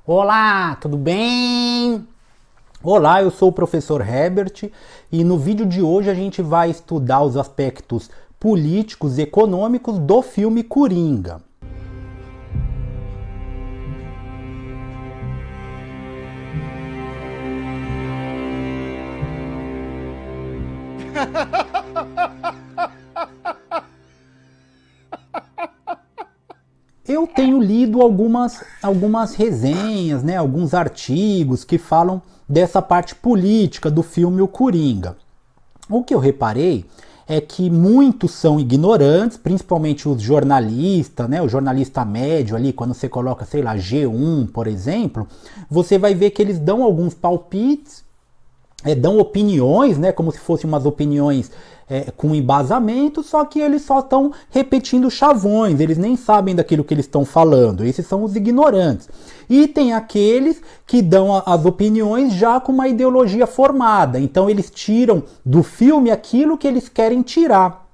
Olá, tudo bem? Olá, eu sou o professor Herbert e no vídeo de hoje a gente vai estudar os aspectos políticos e econômicos do filme Coringa. Eu tenho lido algumas resenhas, né, alguns artigos que falam dessa parte política do filme O Coringa. O que eu reparei é que muitos são ignorantes, principalmente os jornalistas, né, o jornalista médio ali, quando você coloca, sei lá, G1, por exemplo, você vai ver que eles dão alguns palpites, dão opiniões, né, como se fossem umas opiniões com embasamento, só que eles só estão repetindo chavões, eles nem sabem daquilo que eles estão falando, esses são os ignorantes. E tem aqueles que dão as opiniões já com uma ideologia formada, então eles tiram do filme aquilo que eles querem tirar.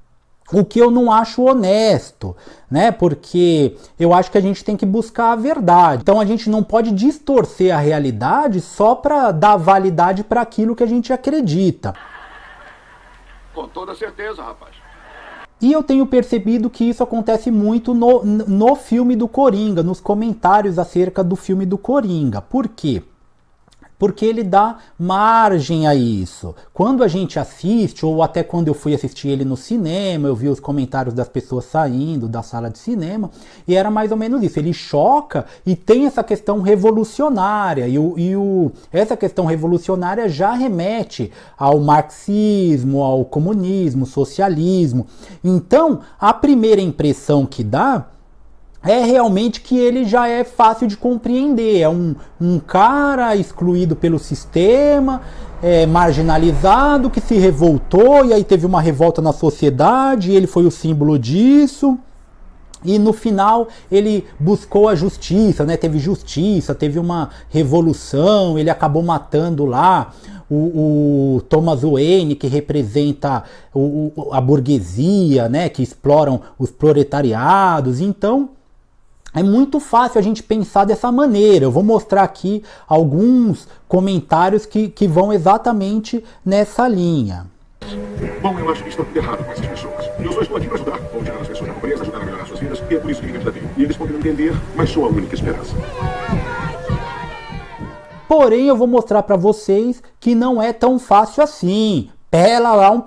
O que eu não acho honesto, né? Porque eu acho que a gente tem que buscar a verdade. Então a gente não pode distorcer a realidade só para dar validade para aquilo que a gente acredita. Com toda certeza, rapaz. E eu tenho percebido que isso acontece muito no filme do Coringa, nos comentários acerca do filme do Coringa. Por quê? Porque ele dá margem a isso. Quando a gente assiste, ou até quando eu fui assistir ele no cinema, eu vi os comentários das pessoas saindo da sala de cinema, e era mais ou menos isso. Ele choca e tem essa questão revolucionária, essa questão revolucionária já remete ao marxismo, ao comunismo, socialismo. Então, a primeira impressão que dá é realmente que ele já é fácil de compreender, é um cara excluído pelo sistema, marginalizado, que se revoltou, e aí teve uma revolta na sociedade, e ele foi o símbolo disso, e no final ele buscou a justiça, né? Teve justiça, teve uma revolução, ele acabou matando lá o Thomas Wayne, que representa a burguesia, né? Que exploram os proletariados. Então é muito fácil a gente pensar dessa maneira. Eu vou mostrar aqui alguns comentários que vão exatamente nessa linha. Bom, eu acho que está tudo errado com essas pessoas. Eu só estou aqui para ajudar. Vou tirar as pessoas da pobreza, ajudar a melhorar suas vidas, e é por isso que me candidatei. E eles podem não entender, mas sou a única esperança. Porém, eu vou mostrar para vocês que não é tão fácil assim. Pera lá um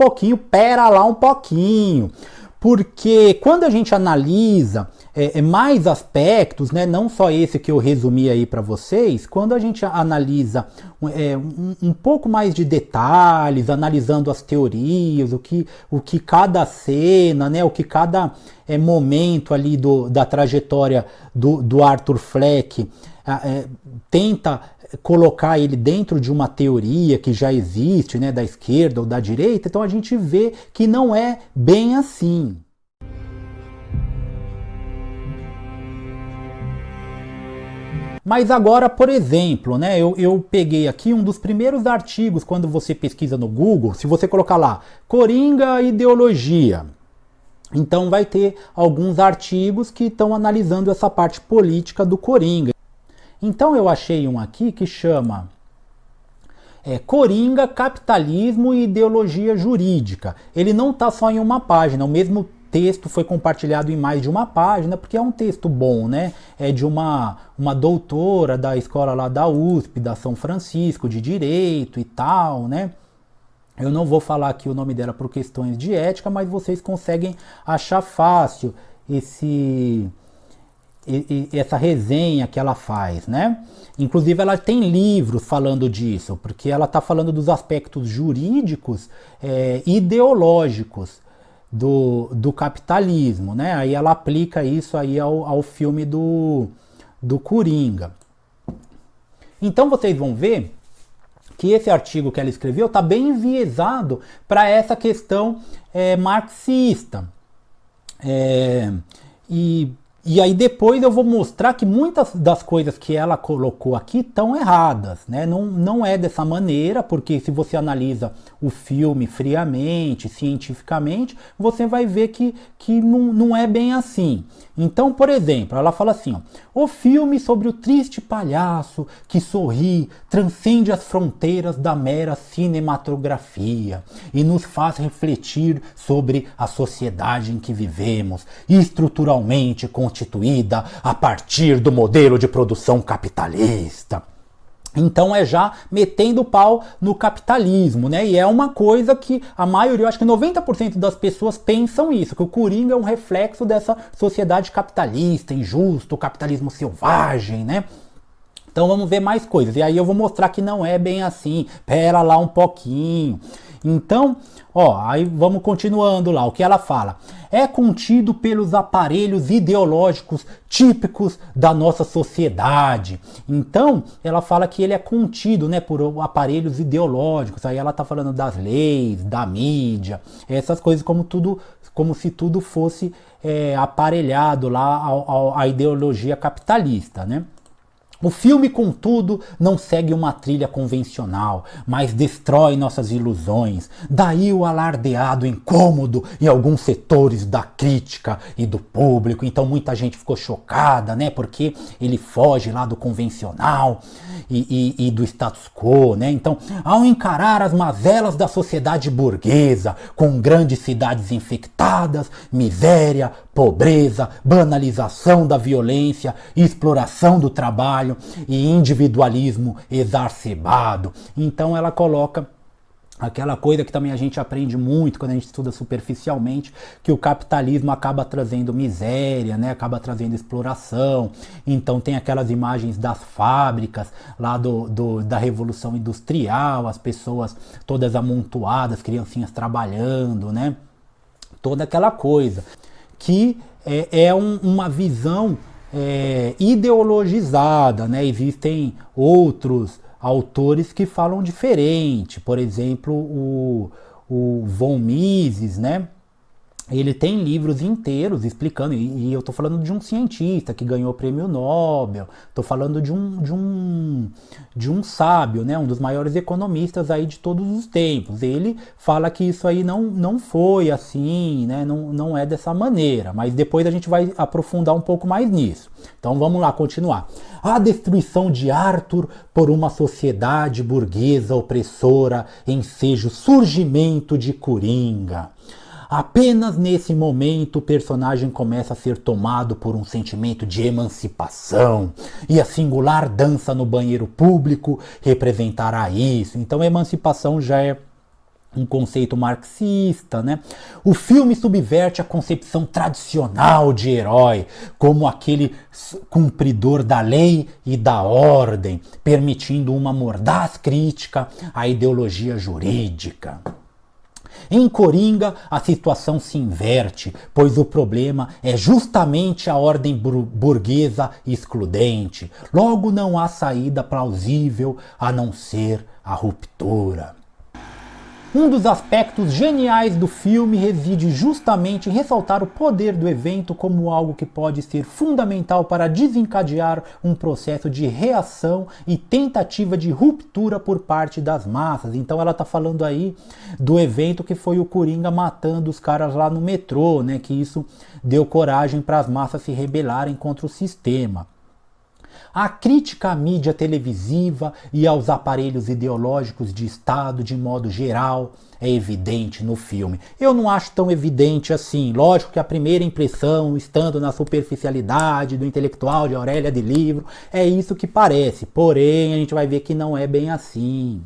pouquinho. Porque quando a gente analisa mais aspectos, né, não só esse que eu resumi aí para vocês, quando a gente analisa um pouco mais de detalhes, analisando as teorias, o que cada cena, né, o que cada momento ali da trajetória do Arthur Fleck tenta colocar ele dentro de uma teoria que já existe, né, da esquerda ou da direita, então a gente vê que não é bem assim. Mas agora, por exemplo, né, eu peguei aqui um dos primeiros artigos quando você pesquisa no Google, se você colocar lá, Coringa Ideologia, então vai ter alguns artigos que estão analisando essa parte política do Coringa. Então eu achei um aqui que chama Coringa, Capitalismo e Ideologia Jurídica. Ele não está só em uma página, o mesmo texto foi compartilhado em mais de uma página, porque é um texto bom, né? É de uma doutora da escola lá da USP, da São Francisco, de Direito e tal, né? Eu não vou falar aqui o nome dela por questões de ética, mas vocês conseguem achar fácil essa resenha que ela faz, né? Inclusive ela tem livros falando disso, porque ela está falando dos aspectos jurídicos ideológicos do capitalismo, né? Aí ela aplica isso aí ao filme do Coringa. Então vocês vão ver que esse artigo que ela escreveu está bem enviesado para essa questão marxista. E E aí depois eu vou mostrar que muitas das coisas que ela colocou aqui estão erradas, né? Não é dessa maneira, porque se você analisa o filme friamente, cientificamente, você vai ver que não é bem assim. Então, por exemplo, ela fala assim, ó, o filme sobre o triste palhaço que sorri transcende as fronteiras da mera cinematografia e nos faz refletir sobre a sociedade em que vivemos, estruturalmente constituída a partir do modelo de produção capitalista. Então é já metendo o pau no capitalismo, né? E é uma coisa que a maioria, eu acho que 90% das pessoas pensam isso, que o Coringa é um reflexo dessa sociedade capitalista, injusto, capitalismo selvagem, né? Então vamos ver mais coisas. E aí eu vou mostrar que não é bem assim. Pera lá um pouquinho. Então, ó, aí vamos continuando lá. O que ela fala? É contido pelos aparelhos ideológicos típicos da nossa sociedade. Então, ela fala que ele é contido, né, por aparelhos ideológicos. Aí ela tá falando das leis, da mídia, essas coisas como se tudo fosse aparelhado lá à ideologia capitalista, né? O filme, contudo, não segue uma trilha convencional, mas destrói nossas ilusões. Daí o alardeado incômodo em alguns setores da crítica e do público. Então muita gente ficou chocada, né? Porque ele foge lá do convencional e do status quo, né? Então, ao encarar as mazelas da sociedade burguesa, com grandes cidades infectadas, miséria, pobreza, banalização da violência, exploração do trabalho e individualismo exacerbado. Então ela coloca aquela coisa que também a gente aprende muito quando a gente estuda superficialmente, que o capitalismo acaba trazendo miséria, né? Acaba trazendo exploração. Então tem aquelas imagens das fábricas lá da Revolução Industrial, as pessoas todas amontoadas, criancinhas trabalhando, né? Toda aquela coisa que é uma visão ideologizada, né? Existem outros autores que falam diferente, por exemplo o von Mises, né? Ele tem livros inteiros explicando, e eu estou falando de um cientista que ganhou o prêmio Nobel, estou falando de um sábio, né? Um dos maiores economistas aí de todos os tempos. Ele fala que isso aí não foi assim, né? Não é dessa maneira, mas depois a gente vai aprofundar um pouco mais nisso. Então vamos lá, continuar. A destruição de Arthur por uma sociedade burguesa opressora enseja o surgimento de Coringa. Apenas nesse momento o personagem começa a ser tomado por um sentimento de emancipação, e a singular dança no banheiro público representará isso. Então a emancipação já é um conceito marxista, né? O filme subverte a concepção tradicional de herói, como aquele cumpridor da lei e da ordem, permitindo uma mordaz crítica à ideologia jurídica. Em Coringa, a situação se inverte, pois o problema é justamente a ordem burguesa excludente. Logo, não há saída plausível a não ser a ruptura. Um dos aspectos geniais do filme reside justamente em ressaltar o poder do evento como algo que pode ser fundamental para desencadear um processo de reação e tentativa de ruptura por parte das massas. Então ela está falando aí do evento que foi o Coringa matando os caras lá no metrô, né? Que isso deu coragem para as massas se rebelarem contra o sistema. A crítica à mídia televisiva e aos aparelhos ideológicos de Estado de modo geral é evidente no filme. Eu não acho tão evidente assim. Lógico que a primeira impressão, estando na superficialidade do intelectual de Aurélia de Livro, é isso que parece. Porém, a gente vai ver que não é bem assim.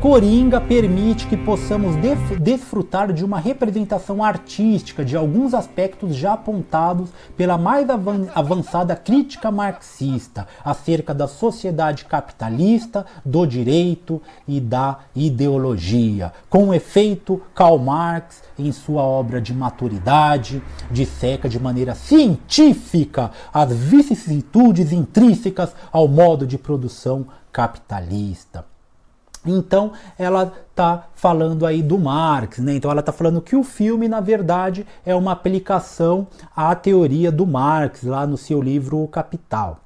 Coringa permite que possamos desfrutar de uma representação artística de alguns aspectos já apontados pela mais avançada crítica marxista acerca da sociedade capitalista, do direito e da ideologia. Com efeito, Karl Marx, em sua obra de maturidade, disseca de maneira científica as vicissitudes intrínsecas ao modo de produção capitalista. Então ela está falando aí do Marx, né? Então ela está falando que o filme, na verdade, é uma aplicação à teoria do Marx, lá no seu livro O Capital.